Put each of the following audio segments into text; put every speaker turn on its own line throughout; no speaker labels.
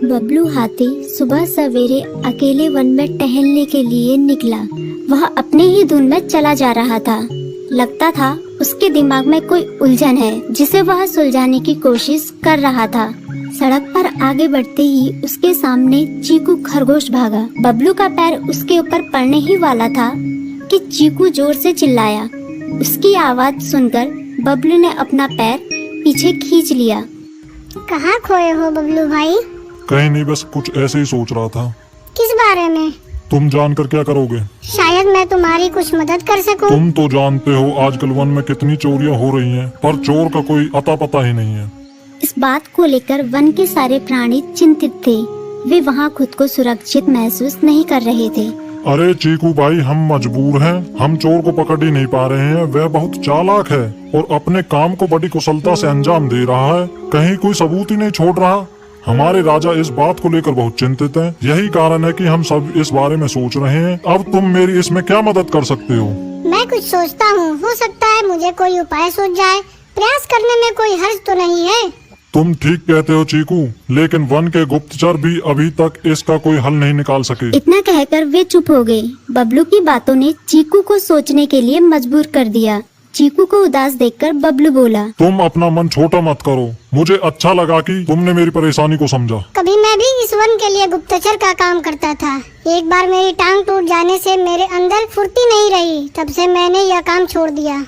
बबलू हाथी सुबह सवेरे अकेले वन में टहलने के लिए निकला। वह अपने ही धुन में चला जा रहा था। लगता था उसके दिमाग में कोई उलझन है जिसे वह सुलझाने की कोशिश कर रहा था। सड़क पर आगे बढ़ते ही उसके सामने चीकू खरगोश भागा। बबलू का पैर उसके ऊपर पड़ने ही वाला था कि चीकू जोर से चिल्लाया। उसकी आवाज सुनकर बबलू ने अपना पैर पीछे खींच लिया।
कहाँ खोए हो बबलू भाई?
कहीं नहीं, बस कुछ ऐसे ही सोच रहा था।
किस बारे में?
तुम जानकर क्या करोगे?
शायद मैं तुम्हारी कुछ मदद कर सकूं।
तुम तो जानते हो आजकल वन में कितनी चोरियां हो रही हैं, पर चोर का कोई अता पता ही नहीं है।
इस बात को लेकर वन के सारे प्राणी चिंतित थे। वे वहाँ खुद को सुरक्षित महसूस नहीं कर रहे थे।
अरे चीकू भाई, हम मजबूर हैं। हम चोर को पकड़ ही नहीं पा रहे हैं। वह बहुत चालाक है और अपने काम को बड़ी कुशलता से अंजाम दे रहा है। कहीं कोई सबूत ही नहीं छोड़ रहा। हमारे राजा इस बात को लेकर बहुत चिंतित हैं। यही कारण है कि हम सब इस बारे में सोच रहे हैं। अब तुम मेरी इसमें क्या मदद कर सकते हो?
मैं कुछ सोचता हूँ, हो सकता है मुझे कोई उपाय सूझ जाए। प्रयास करने में कोई हर्ज तो नहीं है।
तुम ठीक कहते हो चीकू, लेकिन वन के गुप्तचर भी अभी तक इसका कोई हल नहीं निकाल सके।
इतना कहकर वे चुप हो गए। बबलू की बातों ने चीकू को सोचने के लिए मजबूर कर दिया। चीकू को उदास देखकर बबलू बोला,
तुम अपना मन छोटा मत करो। मुझे अच्छा लगा कि तुमने मेरी परेशानी को समझा।
कभी मैं भी इस वन के लिए गुप्तचर का काम करता था। एक बार मेरी टांग टूट जाने से मेरे अंदर फुर्ती नहीं रही। तब से मैंने यह काम छोड़ दिया।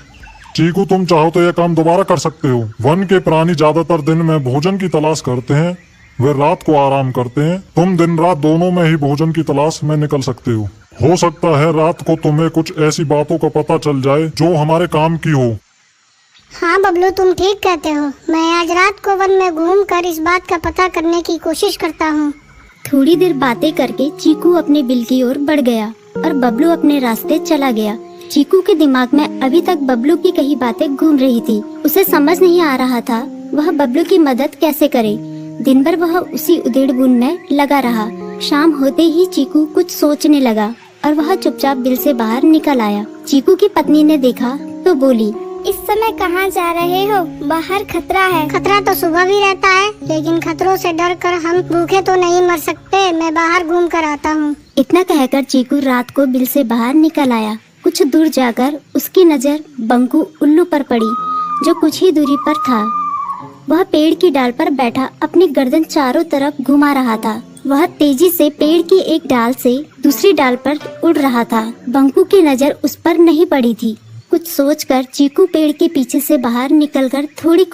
चीकू, तुम चाहो तो यह काम दोबारा कर सकते हो। वन के प्राणी ज्यादातर दिन में भोजन की तलाश करते हैं, वे रात को आराम करते हैं। तुम दिन रात दोनों में ही भोजन की तलाश में निकल सकते हो सकता है रात को तुम्हें कुछ ऐसी बातों का पता चल जाए जो हमारे काम की हो।
हाँ बबलू, तुम ठीक कहते हो। मैं आज रात को वन में घूमकर इस बात का पता करने की कोशिश करता हूँ।
थोड़ी देर बातें करके चीकू अपने बिल की ओर बढ़ गया और बबलू अपने रास्ते चला गया। चीकू के दिमाग में अभी तक बबलू की कई बातें घूम रही थी। उसे समझ नहीं आ रहा था वह बबलू की मदद कैसे करे। दिन भर वह उसी उधेड़-बुन में लगा रहा। शाम होते ही चीकू कुछ सोचने लगा और वह चुपचाप बिल से बाहर निकल आया। चीकू की पत्नी ने देखा तो बोली,
इस समय कहाँ जा रहे हो? बाहर खतरा है। खतरा तो सुबह भी रहता है, लेकिन खतरों से डरकर हम भूखे तो नहीं मर सकते। मैं बाहर घूम कर आता हूँ।
इतना कहकर चीकू रात को बिल से बाहर निकल आया। कुछ दूर जाकर उसकी नजर बंकू उल्लू पर पड़ी, जो कुछ ही दूरी पर था। वह पेड़ की डाल पर बैठा अपनी गर्दन चारों तरफ घुमा रहा था। वह तेजी से पेड़ की एक डाल से दूसरी डाल पर उड़ रहा था। बंकू की नजर उस पर नहीं पड़ी थी। कुछ सोचकर चीकू पेड़ के पीछे से बाहर निकलकर थोड़ी